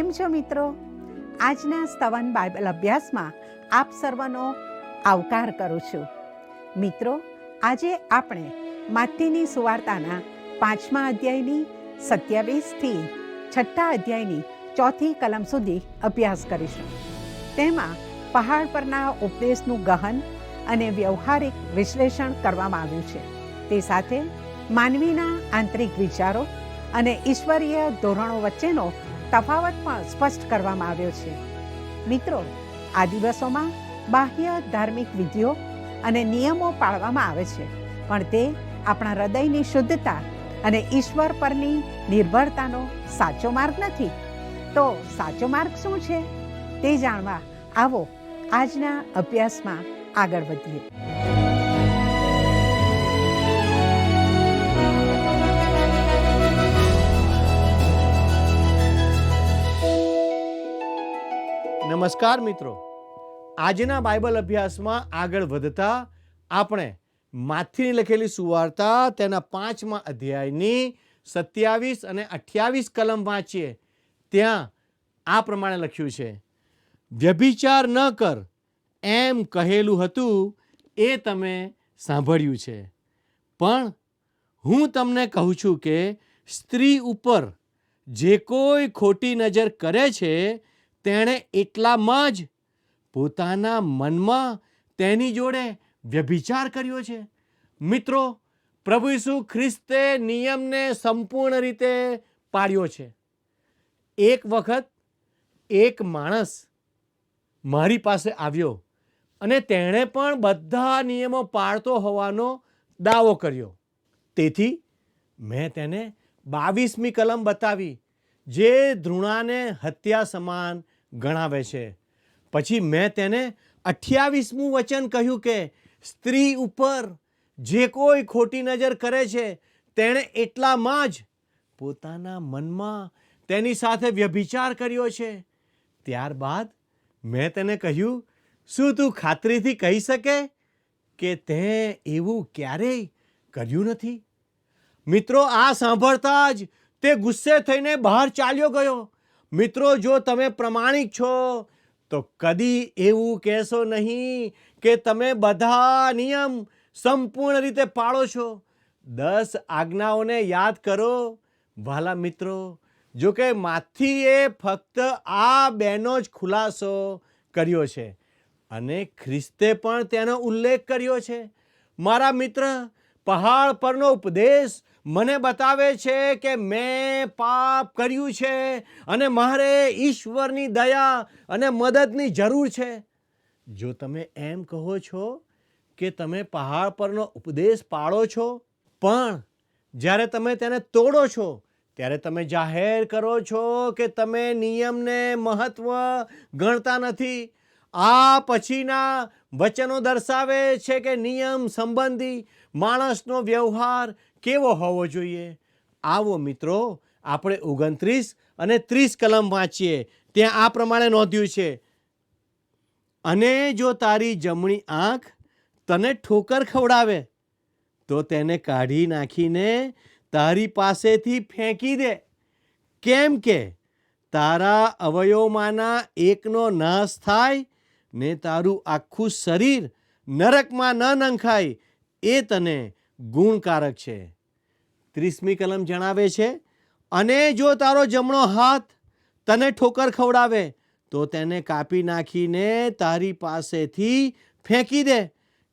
કેમ છો મિત્રો? આજના સ્તવન બાઇબલ અભ્યાસમાં આપ સર્વનો આવકાર કરું છું. મિત્રો, આજે આપણે માથીની સુવાર્તાના 5મા અધ્યાયની 27થી 6 અધ્યાયની 4 કલમ સુધી અભ્યાસ કરીશું. તેમાં પહાડ પરના ઉપદેશનું ગહન અને વ્યવહારિક વિશ્લેષણ કરવામાં આવ્યું છે. તે સાથે માનવીના આંતરિક વિચારો અને ઈશ્વરીય ધોરણો વચ્ચેનો તફાવત પણ સ્પષ્ટ કરવામાં આવ્યો છે. મિત્રો, આ દિવસોમાં બાહ્ય ધાર્મિક વિધિઓ અને નિયમો પાળવામાં આવે છે, પણ તે આપણા હૃદયની શુદ્ધતા અને ઈશ્વર પરની નિર્ભરતાનો સાચો માર્ગ નથી. તો સાચો માર્ગ શું છે તે જાણવા આવો આજના અભ્યાસમાં આગળ વધીએ. નમસ્કાર મિત્રો, આજના બાઇબલ અભ્યાસમાં આગળ વધતા આપણે માથીની લખેલી સુવાર્તા તેના 5મા અધ્યાયની 27 અને 28 કલમ વાંચીએ. ત્યાં આ પ્રમાણે લખ્યું છે, વ્યભિચાર ન કર એમ કહેલું હતું એ તમે સાંભળ્યું છે, પણ હું તમને કહું છું કે સ્ત્રી ઉપર જે કોઈ ખોટી નજર કરે છે તેણે એટલામાં જ પોતાના મનમાં તેની જોડે વ્યભિચાર કર્યો છે. મિત્રો, પ્રભુ ઈસુ ખ્રિસ્તે નિયમને સંપૂર્ણ રીતે પાળ્યો છે. એક વખત એક માણસ મારી પાસે આવ્યો અને તેણે પણ બધા નિયમો પાળતો હોવાનો દાવો કર્યો. તેથી મેં તેને 22મી કલમ બતાવી, જે ધૃણાને હત્યા સમાન ગણાવે છે. પછી મેં તેને 28મું વચન કહ્યું કે સ્ત્રી ઉપર જે કોઈ ખોટી નજર કરે છે તેણે એટલામાં જ પોતાના મનમાં તેની સાથે વ્યભિચાર કર્યો છે. ત્યારબાદ મેં તેને કહ્યું, શું તું ખાતરીથી કહી શકે કે તે એવું ક્યારેય કર્યું નથી? મિત્રો, આ સાંભળતા જ તે ગુસ્સે થઈને બહાર ચાલ્યો ગયો. મિત્રો, જો તમે પ્રમાણિક છો તો કદી એવું કહેશો નહીં કે તમે બધા નિયમ સંપૂર્ણ રીતે પાળો છો. 10 આજ્ઞાઓને યાદ કરો વાલા મિત્રો. જો કે માથીએ ફક્ત આ બેનો જ ખુલાસો કર્યો છે અને ખ્રિસ્તે પણ તેનો ઉલ્લેખ કર્યો છે. મારા મિત્ર, પહાડ પરનો ઉપદેશ મને બતાવે છે કે મેં પાપ કર્યું છે અને મારે ઈશ્વરની દયા અને મદદની જરૂર છે. જો તમે એમ કહો છો કે તમે પહાડ પરનો ઉપદેશ પાળો છો, પણ જ્યારે તમે તેને તોડો છો ત્યારે તમે જાહેર કરો છો કે તમે નિયમને મહત્વ ગણતા નથી. આ પછીના વચનો દર્શાવે છે કે નિયમ સંબંધી માણસનો વ્યવહાર કેવો હોવો જોઈએ. આવો મિત્રો, આપણે 29 અને 30 કલમ વાંચીએ. ત્યાં આ પ્રમાણે નોંધ્યું છે, અને જો તારી જમણી આંખ તને ઠોકર ખવડાવે તો તેને કાઢી નાખીને તારી પાસેથી ફેંકી દે. કેમ કે તારા અવયવમાંના એકનો નાશ થાય ને તારું આખું શરીર નરકમાં ન નંખાય એ તને ગુણકારક છે. 30મી કલમ જણાવે છે, અને જો તારો જમણો હાથ તને ઠોકર ખવડાવે તો તેને કાપી નાખીને તારી પાસેથી ફેંકી દે.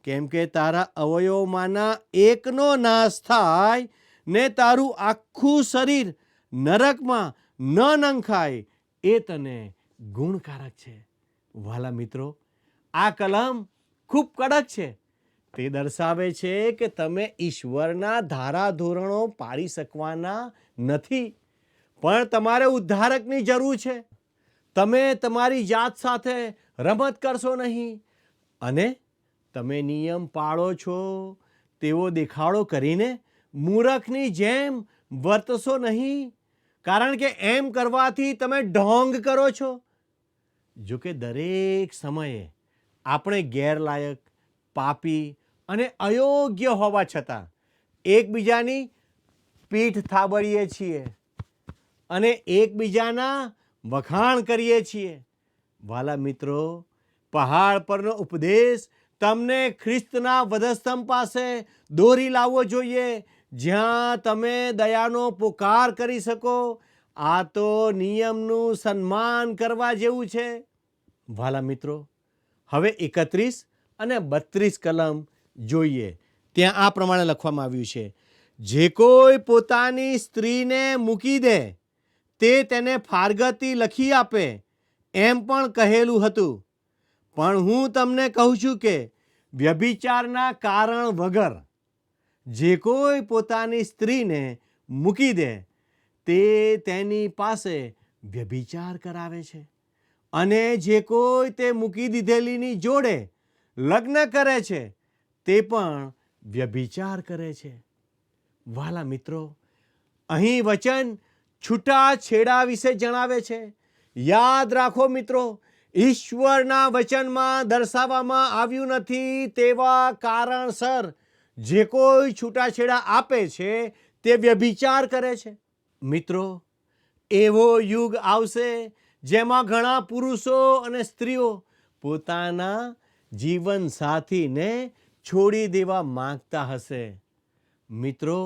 કેમ કે તારા અવયવમાંના એકનો નાશ થાય ને તારું આખું શરીર નરકમાં ન નંખાય એ તને ગુણકારક છે. વાલા મિત્રો, આ કલમ ખૂબ કડક છે. તે દર્શાવે છે કે તમે ઈશ્વરના ધારા ધોરણો પાળી શકવાના નથી, પણ તમારે ઉદ્ધારકની જરૂર છે. તમે તમારી જાત સાથે રમત કરશો નહીં અને તમે નિયમ પાળો છો તેવો દેખાડો કરીને મૂરખની જેમ વર્તશો નહીં, કારણ કે એમ કરવાથી તમે ઢોંગ કરો છો. જો કે દરેક સમયે આપણે ગેરલાયક, પાપી અને અયોગ્ય હોવા છતાં એકબીજાની પીઠ થાબડીએ છીએ અને એકબીજાના વખાણ કરીએ છીએ. વાલા મિત્રો, પહાડ પરનો ઉપદેશ તમને ખ્રિસ્તના વધસ્તંભ પાસે દોરી લાવવો જોઈએ, જ્યાં તમે દયાનો પુકાર કરી શકો. આ તો નિયમનું સન્માન કરવા જેવું છે. વાલા મિત્રો, હવે 31 અને 32 કલમ જોઈએ. ત્યાં આ પ્રમાણે લખવામાં આવ્યું છે, જે કોઈ પોતાની સ્ત્રીને મૂકી દે તે તેને ફારગતી લખી આપે, એમ પણ કહેલું હતું. પણ હું તમને કહું છું કે વ્યભિચારના કારણ વગર જે કોઈ પોતાની સ્ત્રીને મૂકી દે તે તેની પાસે વ્યભિચાર કરાવે છે, અને જે કોઈ તે મૂકી દીધેલીની જોડે લગ્ન કરે છે તે પણ વ્યભિચાર કરે છે. વાલા મિત્રો, અહીં વચન છૂટાછેડા વિશે જણાવે છે. યાદ રાખો મિત્રો, ઈશ્વરના વચનમાં દર્શાવવામાં આવ્યું નથી તેવા કારણસર જે કોઈ છૂટાછેડા આપે છે તે વ્યભિચાર કરે છે. મિત્રો, એવો યુગ આવશે જેમાં ઘણા પુરુષો અને સ્ત્રીઓ પોતાના જીવનસાથીને છોડી દેવા માંગતા હશે. મિત્રો,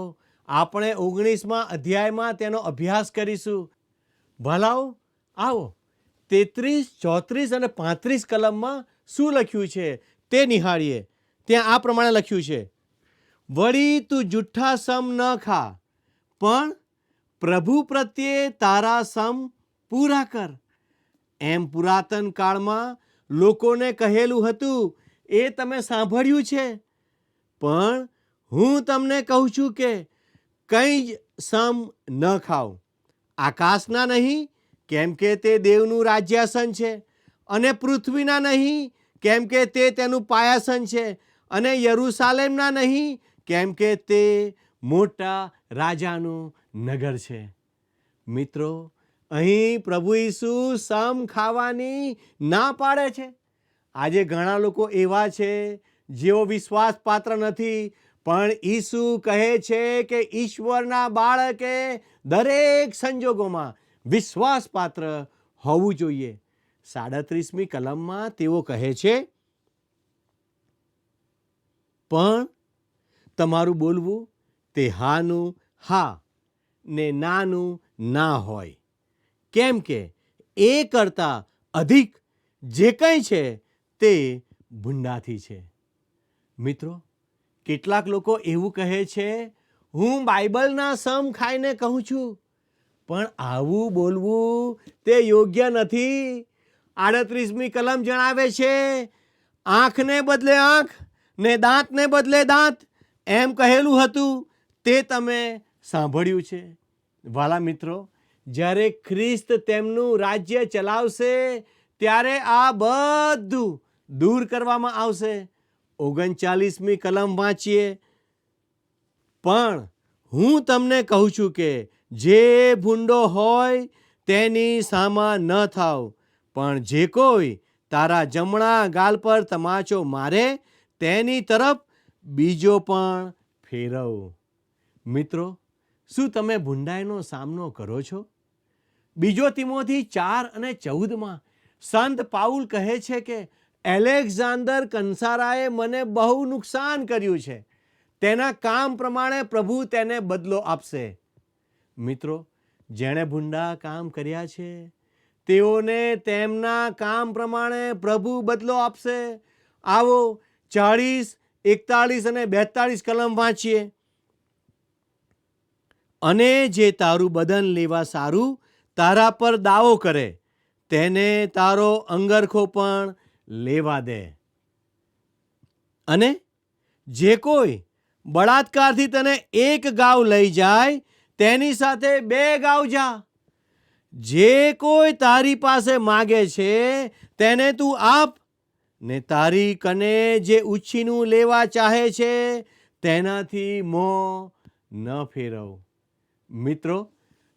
આપણે 19મા અધ્યાયમાં તેનો અભ્યાસ કરીશું. ભલાઓ, આવો 33, 34 અને 35 કલમમાં શું લખ્યું છે તે નિહાળીએ. ત્યાં આ પ્રમાણે લખ્યું છે, વળી તું જુઠ્ઠા સમ ન ખા, પણ પ્રભુ પ્રત્યે તારા સમ પૂરા કર. એમ પુરાતન કાળમાં લોકોને કહેલું હતું, એ તમે સાંભળ્યું છે. પણ હું તમને કહું છું કે કંઈ જ સમ ન ખાઓ. આકાશના નહીં, કેમ કે તે દેવનું રાજ્યાસન છે, અને પૃથ્વીના નહીં, કેમ કે તે તેનું પાયાસન છે, અને યરૂશાલેમના નહીં, કેમ કે તે મોટા રાજાનું નગર છે. મિત્રો, અહીં પ્રભુ ઈસુ સમ ખાવાની ના પાડે છે. આજે ઘણા લોકો એવા છે જેઓ વિશ્વાસપાત્ર નથી, પણ ઈસુ કહે છે કે ઈશ્વરના બાળકે દરેક સંજોગોમાં વિશ્વાસપાત્ર હોવું જોઈએ. 37મી કલમમાં તેઓ કહે છે, પણ તમારું બોલવું તે હાનું હા ને નાનું ના હોય, કેમ કે એ કરતાં અધિક જે કંઈ છે તે ભૂંડાથી છે. મિત્રો, કેટલાક લોકો એવું કહે છે, હું બાઇબલના સમ ખાઈને કહું છું, પણ આવું બોલવું તે યોગ્ય નથી. 38મી કલમ જણાવે છે, આંખને બદલે આંખ ને દાંતને બદલે દાંત, એમ કહેલું હતું તે તમે સાંભળ્યું છે. વાલા મિત્રો, જ્યારે ખ્રિસ્ત તેમનું રાજ્ય ચલાવશે ત્યારે આ બધું દૂર કરવામાં આવશે. 39મી કલમ વાંચીએ, પણ હું તમને કહું છું કે જે ભૂંડો હોય તેની સામા ન થાવ, પણ જે કોઈ તારા જમણા ગાલ પર તમાચો મારે તેની તરફ બીજો પણ ફેરવ. મિત્રો, શું તમે ભૂંડાઈનો સામનો કરો છો? 2 તિમોથી 4 અને 14માં સંત પાઉલ કહે છે કે એલેક્ઝાન્ડર કંસારાએ મને બહુ નુકસાન કર્યું છે, તેના કામ પ્રમાણે પ્રભુ તેને બદલો આપશે. મિત્રો, જેણે ભૂંડા કામ કર્યા છે તેઓને તેમના કામ પ્રમાણે પ્રભુ બદલો આપશે. આવો 40, 41 અને 42 કલમ વાંચીએ. અને જે તારું બદન લેવા સારું તારા પર દાવો કરે તેને તારો અંગરખો પણ લેવા દે. અને જે કોઈ બળાત્કારથી તને એક ગાવ લઈ જાય તેની સાથે 2 ગાવ જા. જે કોઈ તારી પાસે માગે છે તેને તું આપ, ને તારી કને જે ઉછીનું લેવા ચાહે છે તેનાથી મોં ન ફેરવ. મિત્રો,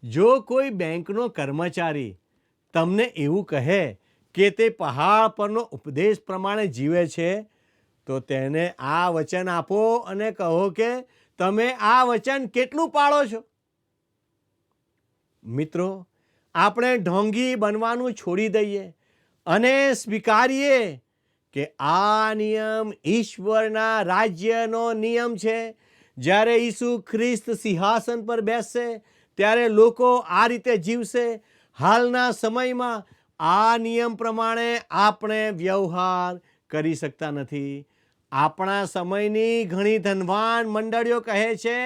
જો કોઈ બેંકનો કર્મચારી તમને એવું કહે કે તે પહાડ પરનો ઉપદેશ પ્રમાણે જીવે છે, તો તેને આ વચન આપો અને કહો કે તમે આ વચન કેટલું પાળો છો. મિત્રો, આપણે ઢોંગી બનવાનું છોડી દઈએ અને સ્વીકારીએ કે આ નિયમ ઈશ્વરના રાજ્યનો નિયમ છે. જ્યારે ઈસુ ખ્રિસ્ત સિંહાસન પર બેસશે ત્યારે લોકો આ રીતે જીવશે. હાલના સમયમાં આ નિયમ પ્રમાણે આપણે વ્યવહાર કરી શકતા નથી. આપણા સમયની ઘણી ધનવાન મંડળીઓ કહે છે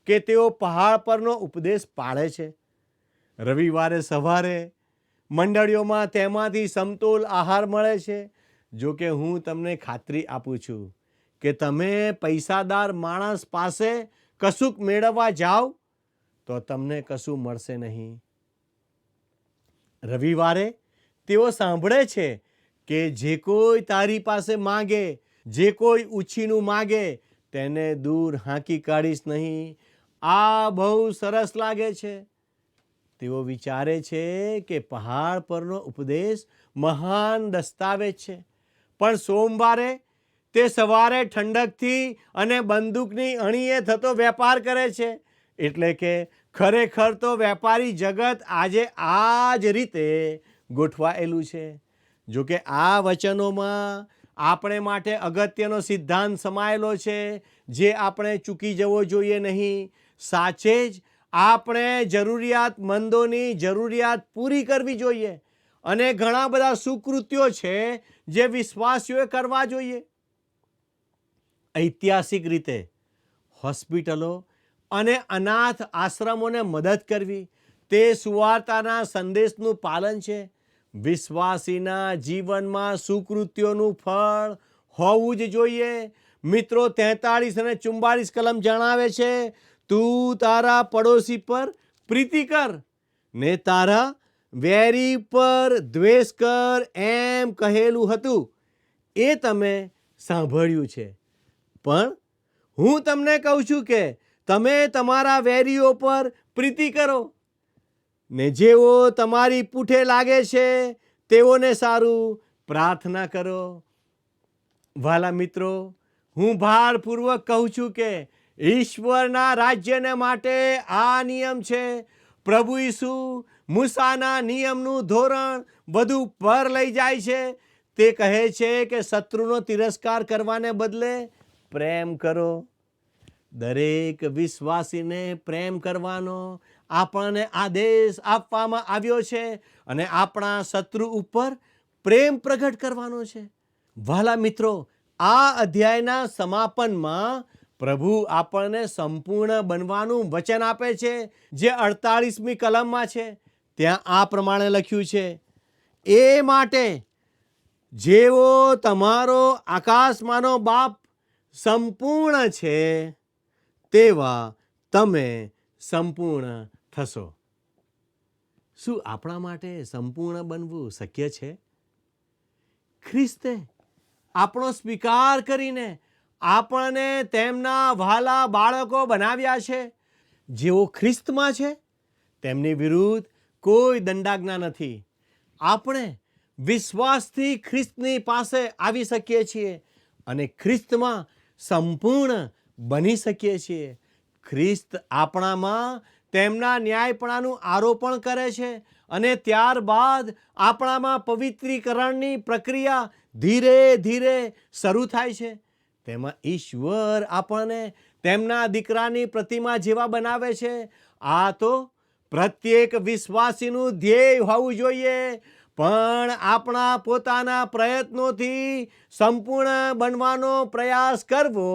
કે તેઓ પહાડ પરનો ઉપદેશ પાળે છે. રવિવારે સવારે મંડળીઓમાં તેમાંથી સમતોલ આહાર મળે છે. જો કે હું તમને ખાતરી આપું છું કે તમે પૈસાદાર માણસ પાસે કશુંક મેળવવા જાઓ તો તમને કશું મળશે નહીં. રવિવારે તેઓ સાંભળે છે કે જે કોઈ તારી પાસે માગે, જે કોઈ ઉછીનું માગે તેને દૂર હાંકી કાઢીશ નહીં. આ બહુ સરસ લાગે છે. તેઓ વિચારે છે કે પહાડ પરનો ઉપદેશ મહાન દસ્તાવેજ છે. પણ સોમવારે તે સવારે ઠંડકથી અને બંદૂકની અણીએ થતો વેપાર કરે છે. એટલે કે ખરેખર તો વેપારી જગત આજે આ જ રીતે ગોઠવાયેલું છે. જો કે આ વચનોમાં આપણે માટે અગત્યનો સિદ્ધાંત સમાયેલો છે જે આપણે ચૂકી જવો જોઈએ નહીં. સાચે જ આપણે જરૂરિયાતમંદોની જરૂરિયાત પૂરી કરવી જોઈએ અને ઘણા બધા સુકૃત્યો છે જે વિશ્વાસીઓએ કરવા જોઈએ. ઐતિહાસિક રીતે હોસ્પિટલો અને અનાથ આશ્રમોને મદદ કરવી તે સુવાર્તાના સંદેશનું પાલન છે. વિશ્વાસીના જીવનમાં સુકૃત્યોનું ફળ હોવું જ જોઈએ. મિત્રો 43 અને 44 કલમ જણાવે છે, તું તારા પડોશી પર પ્રીતિ કર ને તારા વેરી પર દ્વેષ કર એમ કહેલું હતું એ તમે સાંભળ્યું છે. પણ હું તમને કહું છું કે તમે તમારા વેરીઓ પર પ્રીતિ કરો ને જેઓ તમારી પૂઠે લાગે છે તેઓને સારું પ્રાર્થના કરો. વાલા મિત્રો, હું ભારપૂર્વક કહું છું કે ઈશ્વરના રાજ્યને માટે આ નિયમ છે. પ્રભુ ઈસુ મૂસાના નિયમનું ધોરણ વધુ પર લઈ જાય છે. તે કહે છે કે શત્રુનો તિરસ્કાર કરવાને બદલે પ્રેમ કરો. દરેક વિશ્વાસીને પ્રેમ કરવાનો આપણને આદેશ આપવામાં આવ્યો છે અને આપણા શત્રુ ઉપર પ્રેમ પ્રગટ કરવાનો છે. વહાલા મિત્રો, આ અધ્યાયના સમાપનમાં પ્રભુ આપણને સંપૂર્ણ બનવાનું વચન આપે છે જે 48મી કલમમાં છે. ત્યાં આ પ્રમાણે લખ્યું છે, એ માટે જેવો તમારો આકાશમાંનો બાપ સંપૂર્ણ છે તેવા તમે સંપૂર્ણ થશો. શું આપણા માટે સંપૂર્ણ બનવું શક્ય છે? ખ્રિસ્તે આપણો સ્વીકાર કરીને આપણને તેમના વહાલા બાળકો બનાવ્યા છે. જેઓ ખ્રિસ્તમાં છે તેમની વિરુદ્ધ કોઈ દંડાજ્ઞા નથી. આપણે વિશ્વાસથી ખ્રિસ્તની પાસે આવી શકીએ છીએ અને ખ્રિસ્તમાં સંપૂર્ણ બની શકીએ છીએ. ખ્રિસ્ત આપણામાં તેમના ન્યાયપણાનું આરોપણ કરે છે અને ત્યારબાદ આપણામાં પવિત્રીકરણની પ્રક્રિયા ધીરે ધીરે શરૂ થાય છે. તેમાં ઈશ્વર આપણને તેમના દીકરાની પ્રતિમા જેવા બનાવે છે. આ તો પ્રત્યેક વિશ્વાસીનું ધ્યેય હોવું જોઈએ. પણ આપણા પોતાના પ્રયત્નોથી સંપૂર્ણ બનવાનો પ્રયાસ કરવો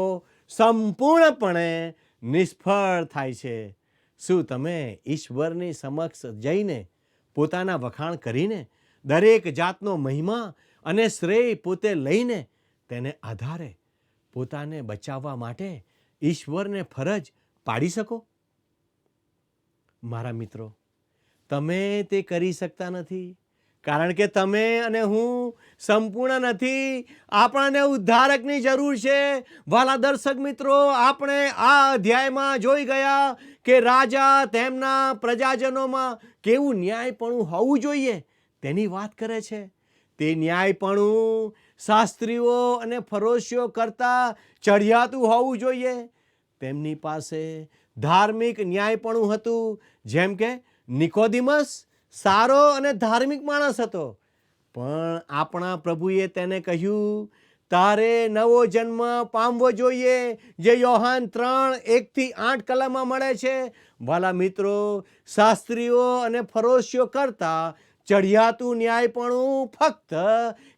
સંપૂર્ણપણે નિષ્ફળ થાય છે. શું તમે ઈશ્વરની સમક્ષ જઈને પોતાના વખાણ કરીને દરેક જાતનો મહિમા અને શ્રેય પોતે લઈને તેને આધારે પોતાને બચાવવા માટે ઈશ્વરને ફરજ પાડી શકો? મારા મિત્રો, તમે તે કરી શકતા નથી કારણ કે તમે અને હું સંપૂર્ણ નથી. આપણને ઉદ્ધારકની જરૂર છે. વાલા દર્શક મિત્રો, આપણે આ અધ્યાયમાં જોઈ ગયા કે રાજા તેમના પ્રજાજનોમાં કેવું ન્યાયપણું હોવું જોઈએ તેની વાત કરે છે. તે ન્યાયપણું શાસ્ત્રીઓ અને ફરોશીઓ કરતાં ચઢિયાતું હોવું જોઈએ. તેમની પાસે ધાર્મિક ન્યાયપણું હતું, જેમ કે નિકોદેમસ સારો અને ધાર્મિક માણસ હતો, પણ આપણા પ્રભુએ તેને કહ્યું, તારે નવો જન્મ પામવો જોઈએ, જે યોહાન 3:1-8 કલમમાં મળે છે. વાલા મિત્રો, શાસ્ત્રીઓ અને ફરોશીઓ કરતા ચઢિયાતું ન્યાયપણું ફક્ત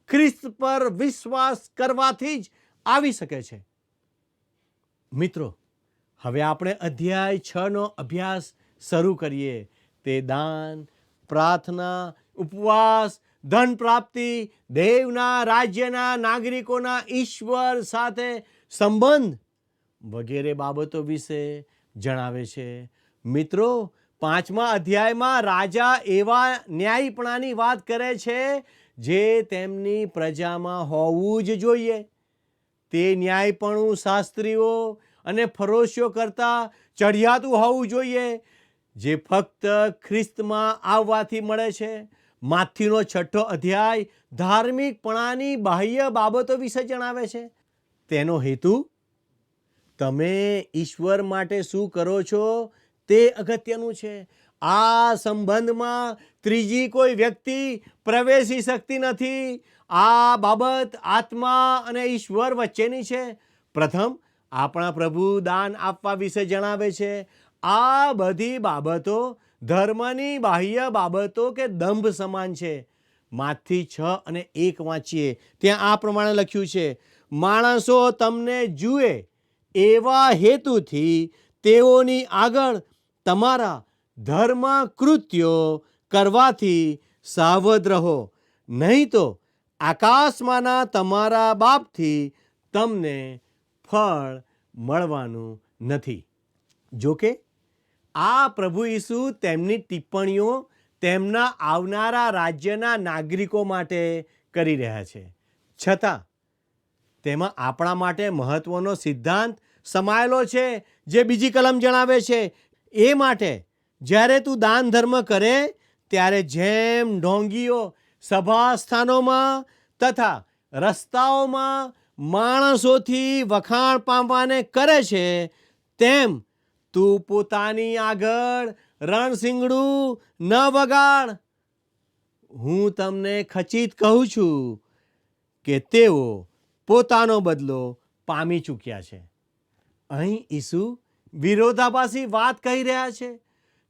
ખ્રિસ્ત પર વિશ્વાસ કરવાથી જ આવી શકે છે. મિત્રો, હવે આપણે અધ્યાય 6નો અભ્યાસ શરૂ કરીએ. તે દાન, પ્રાર્થના, ઉપવાસ, ધન પ્રાપ્તિ, દેવના રાજ્યના નાગરિકોના ઈશ્વર સાથે સંબંધ વગેરે બાબતો વિશે જણાવે છે. મિત્રો, 5મા અધ્યાયમાં રાજા એવા ન્યાયીપણાની વાત કરે છે જે તેમની પ્રજામાં હોવું જ જોઈએ. તે ન્યાયપણું શાસ્ત્રીઓ અને ફરોશીઓ કરતાં ચઢિયાતું હોવું જોઈએ, જે ફક્ત ખ્રિસ્તમાં આવવાથી મળે છે. માથીનો 6ઠ્ઠો અધ્યાય ધાર્મિકપણાની બાહ્ય બાબતો વિશે જણાવે છે. તેનો હેતુ, તમે ઈશ્વર માટે શું કરો છો તે અગત્યનું છે. આ સંબંધમાં ત્રીજી કોઈ વ્યક્તિ પ્રવેશી શકતી નથી. આ બાબત આત્મા અને ઈશ્વર વચ્ચેની છે. પ્રથમ, આપણા પ્રભુ દાન આપવા વિશે જણાવે છે. આ બધી બાબતો ધર્મની બાહ્ય બાબતો કે દંભ સમાન છે. માથી 6:1 વાંચીએ, ત્યાં આ પ્રમાણે લખ્યું છે, માણસો તમને જુએ એવા હેતુથી તેઓની આગળ તમારા ધર્મ કૃત્યો કરવાથી સાવધ રહો, નહીં તો આકાશમાંના તમારા બાપથી તમને ફળ મળવાનું નથી. જોકે આ પ્રભુ ઈસુ તેમની ટિપ્પણીઓ તેમના આવનારા રાજ્યના નાગરિકો માટે કરી રહ્યા છે. છતાં તેમાં આપણા માટે મહત્વનો સિદ્ધાંત સમાયેલો છે, જે બીજી કલમ જણાવે છે. એ માટે જ્યારે તું દાન ધર્મ કરે ત્યારે જેમ ઢોંગીઓ સભા સ્થાનોમાં તથા રસ્તાઓમાં માણસોથી વખાણ પામવાને કરે છે, તેમ તું પોતાની આગળ રણશીંગડું ન વગાડ. હું તમને ખચિત કહું છું કે તેઓ પોતાનો બદલો પામી ચૂક્યા છે. અહીં ઈસુ વિરોધાભાસી વાત કહી રહ્યા છે.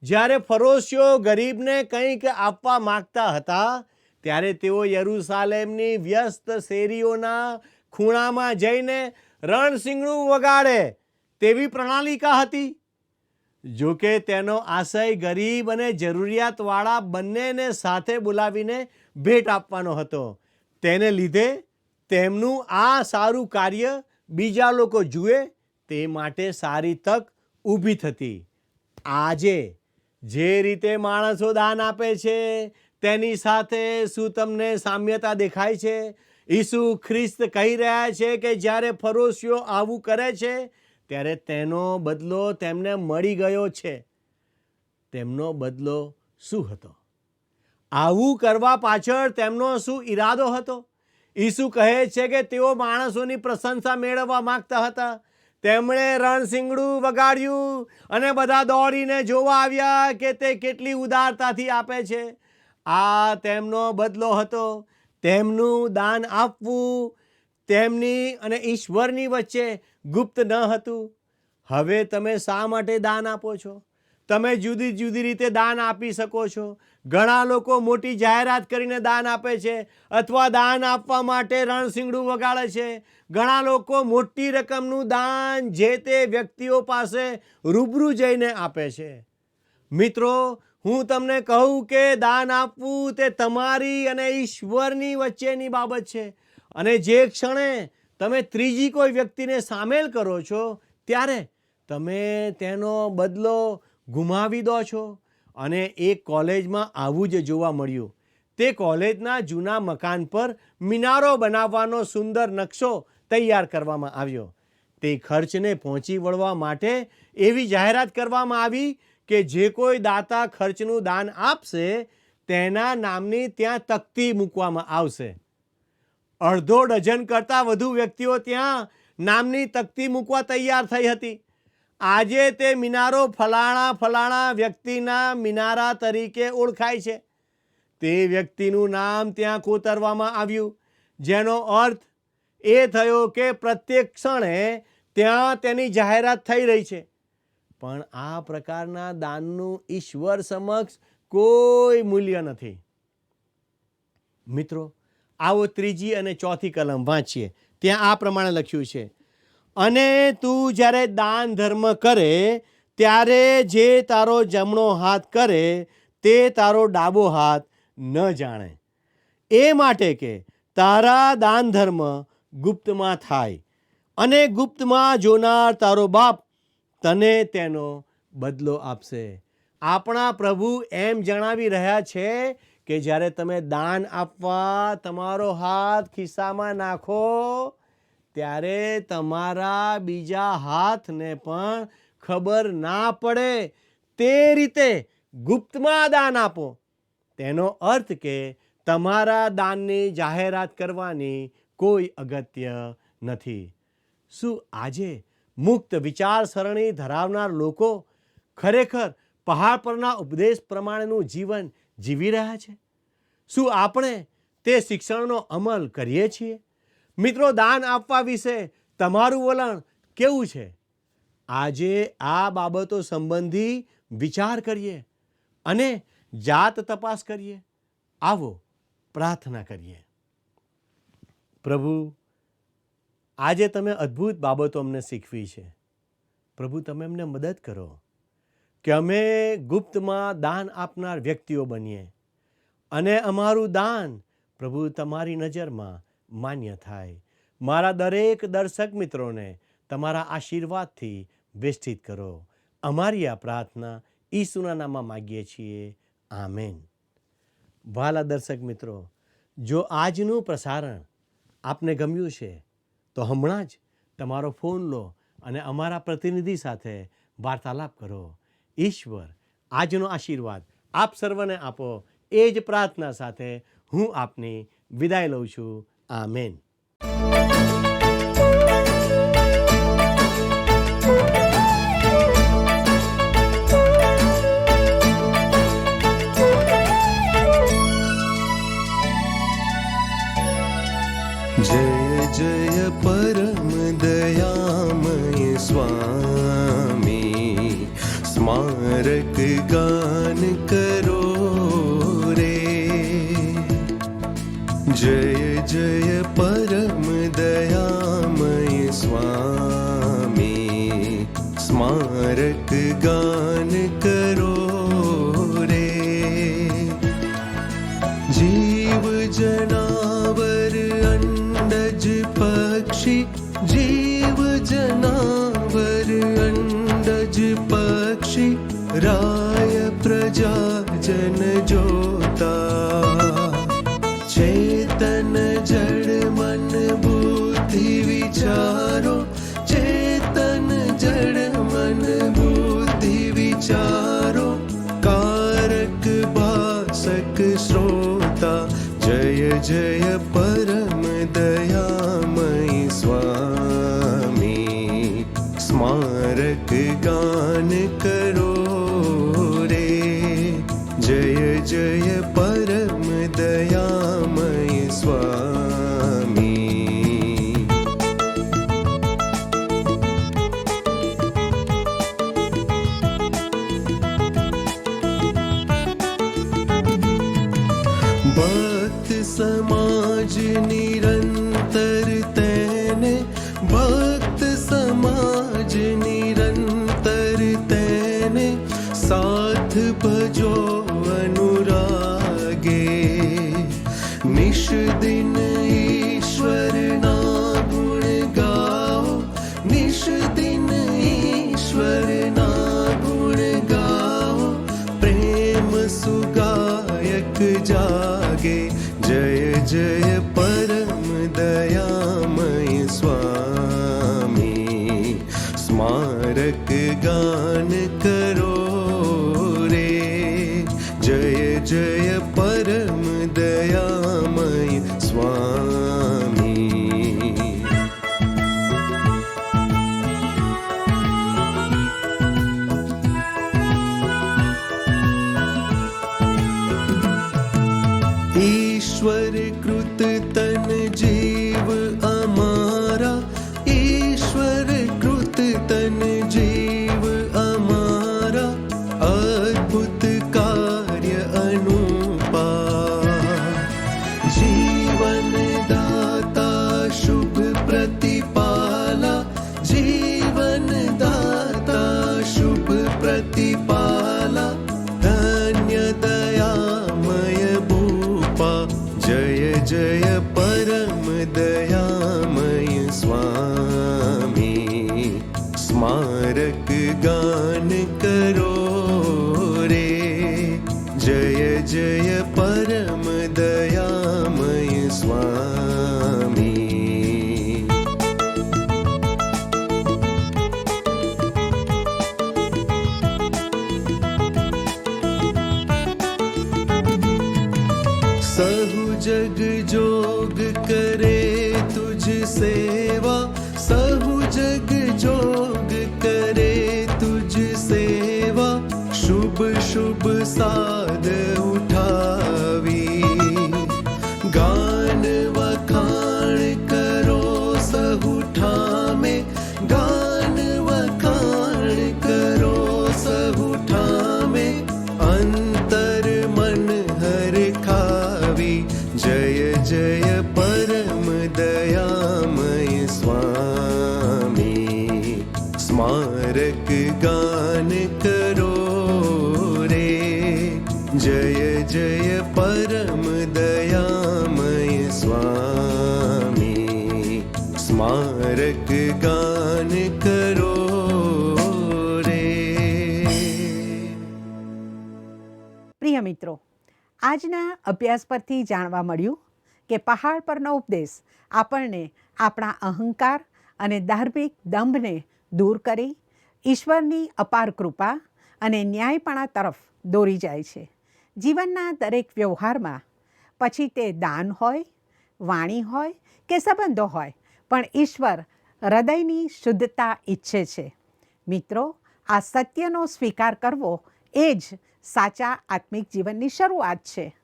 જ્યારે ફરોશીઓ ગરીબને કંઈક આપવા માંગતા હતા, ત્યારે તેઓ યરૂશાલેમની વ્યસ્ત શેરીઓના ખૂણામાં જઈને રણશીંગડું વગાડે તેવી પ્રણાલિકા હતી. જો કે તેનો આશય ગરીબ અને જરૂરિયાતવાળા બંનેને સાથે બોલાવીને ભેટ આપવાનો હતો. તેને લીધે તેમનું આ સારું કાર્ય બીજા લોકો જુએ તે માટે સારી તક ઊભી થતી. આજે જે રીતે માણસો દાન આપે છે તેની સાથે શું તમને સામ્યતા દેખાય છે? ઈસુ ખ્રિસ્ત કહી રહ્યા છે કે જ્યારે ફરોશીઓ આવું કરે છે ત્યારે તેનો બદલો તેમને મળી ગયો છે. તેમનો બદલો શું હતો? આવું કરવા પાછળ તેમનો શું ઈરાદો હતો? ઈસુ કહે છે કે તેઓ માણસોની પ્રશંસા મેળવવા માંગતા હતા. તેમણે રણશીંગડું વગાડ્યું અને બધા દોડીને જોવા આવ્યા કે તે કેટલી ઉદારતાથી આપે છે. આ તેમનો બદલો હતો. તેમનું દાન આપવું તેમની અને ઈશ્વરની વચ્ચે ગુપ્ત ન હતું. હવે તમે શા માટે દાન આપો છો? તમે જુદી જુદી રીતે દાન આપી શકો છો. ઘણા લોકો મોટી જાહેરાત કરીને દાન આપે છે અથવા દાન આપવા માટે રણશીંગડું વગાડે છે. ઘણા લોકો મોટી રકમનું દાન જે તે વ્યક્તિઓ પાસે રૂબરૂ જઈને આપે છે. મિત્રો, હું તમને કહું કે દાન આપવું તે તમારી અને ઈશ્વરની વચ્ચેની બાબત છે. અને જે ક્ષણે તમે ત્રીજી કોઈ વ્યક્તિને સામેલ કરો છો ત્યારે તમે તેનો બદલો ગુમાવી દો છો. અને એક કોલેજમાં આવું જ જોવા મળ્યું. તે કોલેજના જૂના મકાન પર મિનારો બનાવવાનો સુંદર નકશો તૈયાર કરવામાં આવ્યો. તે ખર્ચને પહોંચી વળવા માટે એવી જાહેરાત કરવામાં આવી કે જે કોઈ દાતા ખર્ચનું દાન આપશે તેના નામની ત્યાં તકતી મૂકવામાં આવશે. અડધો ડઝન કરતાં વધુ વ્યક્તિઓ ત્યાં નામની તકતી મૂકવા તૈયાર થઈ હતી. આજે તે મિનારો ફલાણા ફલાણા વ્યક્તિના મિનારા તરીકે ઓળખાય છે. તે વ્યક્તિનું નામ ત્યાં કોતરવામાં આવ્યું, જેનો અર્થ એ થયો કે પ્રત્યેક ક્ષણે ત્યાં તેની જાહેરાત થઈ રહી છે. પણ આ પ્રકારના દાનનું ઈશ્વર સમક્ષ કોઈ મૂલ્ય નથી. મિત્રો, આવો 3જી અને 4થી કલમ વાંચીએ. ત્યાં આ પ્રમાણે લખ્યું છે, અને તું જ્યારે દાન ધર્મ કરે ત્યારે જે તારો જમણો હાથ કરે તે તારો ડાબો હાથ ન જાણે, એ માટે કે તારા દાન ધર્મ ગુપ્તમાં થાય, અને ગુપ્તમાં જોનાર તારો બાપ તને તેનો બદલો આપશે. આપણા પ્રભુ એમ જણાવી રહ્યા છે કે જ્યારે તમે દાન આપવા તમારો હાથ ખિસ્સામાં નાખો ત્યારે તમારા બીજા હાથને પણ ખબર ના પડે તે રીતે ગુપ્તમાં દાન આપો. તેનો અર્થ કે તમારા દાનની જાહેરાત કરવાની કોઈ અગત્ય નથી. શું આજે મુક્ત વિચારસરણી ધરાવનાર લોકો ખરેખર પહાડ પરના ઉપદેશ પ્રમાણેનું જીવન જીવી રહ્યા છે? શું આપણે તે શિક્ષણનો અમલ કરીએ છીએ? મિત્રો, દાન આપવા વિશે તમારું વલણ કેવું છે? આજે આ બાબતો સંબંધી વિચાર કરીએ અને જાત તપાસ કરીએ. આવો પ્રાર્થના કરીએ. પ્રભુ, આજે તમે અદ્ભુત બાબતો અમને શીખવી છે. પ્રભુ, તમે અમને મદદ કરો કે અમે ગુપ્તમાં દાન આપનાર વ્યક્તિઓ બનીએ અને અમારું દાન પ્રભુ તમારી નજરમાં માન્ય થાય. મારા દરેક દર્શક મિત્રોને તમારા આશીર્વાદથી વેષ્ટિત કરો. અમારી આ પ્રાર્થના ઈસુના નામમાં માગીએ છીએ. આમેન. વહાલા દર્શક મિત્રો, જો આજનું પ્રસારણ આપને ગમ્યું છે તો હમણાં જ તમારો ફોન લો અને અમારા પ્રતિનિધિ સાથે વાર્તાલાપ કરો. ઈશ્વર આજનો આશીર્વાદ આપ સર્વને આપો. એ જ પ્રાર્થના સાથે હું આપની વિદાય લઉં છું. આમેન. जय जय परम दयामय स्वामी, स्मारक गान करो रे. जय जय परम दयामय स्वामी, स्मारक गान करो रे. जीव जनावर अंडज पक्षी, जीव जनावर अंडज पक्षी, राय प्रजा जन जोता. चेतन जड़ मन बुद्धि विचारो, चेतन जड़ मन बुद्धि विचारो, कारक भासक श्रोता. जय जय परम दयामय स्वामी, स्मारक गान करो रे. जय जय परम दयामय स्वामी. भक्त समाज निरंतर तेने, भक्त समाज निरंतर तेने, साथ भजो अनुरागे. निश दिन ईश्वर ना गुण गाओ, निश दिन ईश्वर ना गुण गाओ, प्रेम सुगायक जागे. जय जय परम दयामय स्वामी, स्मारक गान करो रे. जय जय परम दयामय स्वामी. ईश्वर कृत तन जीव अमारा, ईश्वर कृत तन जीव अमारा, अद्भुत कार्य अनुपा। जीवन दाता शुभ प्रतिपाला, जीवन दाता शुभ प्रतिपाला, धन्य दयामय भूपा, जय जय परम दयामय स्वामी। स्मारक गान करो रे, जय जय परम दयामय स्वामी। सहु जग जोग करे तुझ सेवा, सहु जग जोग करे तुझ सेवा, शुभ शुभ साध उठावी। गान वखाण करो सहु ठामे, गान वखाण करो सहु ठामे, अंतर मन हर खावी। जय जय परम दयामय स्वामी। स्मारक गान करो रे, जय जय परम दयामय स्वामी। स्मारक गान करो रे। પ્રિય મિત્રો, આજના અભ્યાસ પરથી જાણવા મળ્યું કે પહાડ પરનો ઉપદેશ આપણને આપણા અહંકાર અને ધાર્મિક દંભને દૂર કરી ઈશ્વરની અપાર કૃપા અને ન્યાયપણા તરફ દોરી જાય છે. જીવનના દરેક વ્યવહારમાં, પછી તે દાન હોય, વાણી હોય કે સંબંધો હોય, પણ ઈશ્વર હૃદયની શુદ્ધતા ઈચ્છે છે. મિત્રો, આ સત્યનો સ્વીકાર કરવો એ જ સાચા આત્મિક જીવનની શરૂઆત છે.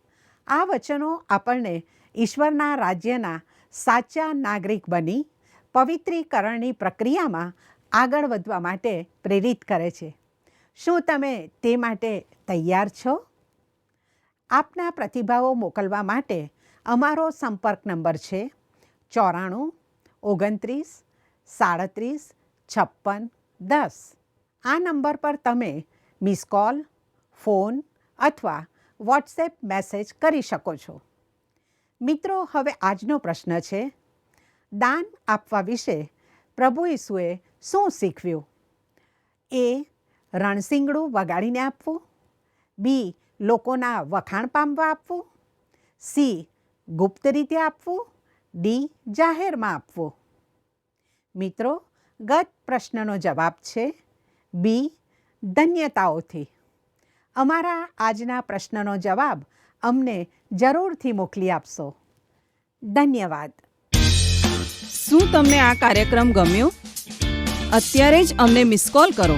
આ વચનો આપણને ઈશ્વરના રાજ્યના સાચા નાગરિક બની પવિત્રીકરણની પ્રક્રિયામાં આગળ વધવા માટે પ્રેરિત કરે છે. શું તમે તે માટે તૈયાર છો? આપના પ્રતિભાવો મોકલવા માટે અમારો સંપર્ક નંબર છે 94 29 37 56 10. આ નંબર પર તમે મિસ કોલ, ફોન અથવા વોટ્સએપ મેસેજ કરી શકો છો. મિત્રો, હવે આજનો પ્રશ્ન છે, દાન આપવા વિશે પ્રભુ ઈસુએ શું શીખવ્યું? એ. રણશીંગડું વગાડીને આપવું. બી. લોકોના વખાણ પામવા આપવું. સી. ગુપ્ત રીતે આપવું. ડી. જાહેરમાં આપવું. મિત્રો, ગત પ્રશ્નનો જવાબ છે બી. ધન્યતાઓથી. અમારા આજના પ્રશ્નનો જવાબ અમને જરૂરથી મોકલી આપશો. ધન્યવાદ. શું તમને આ કાર્યક્રમ ગમ્યો? અત્યારે જ અમને મિસ કોલ કરો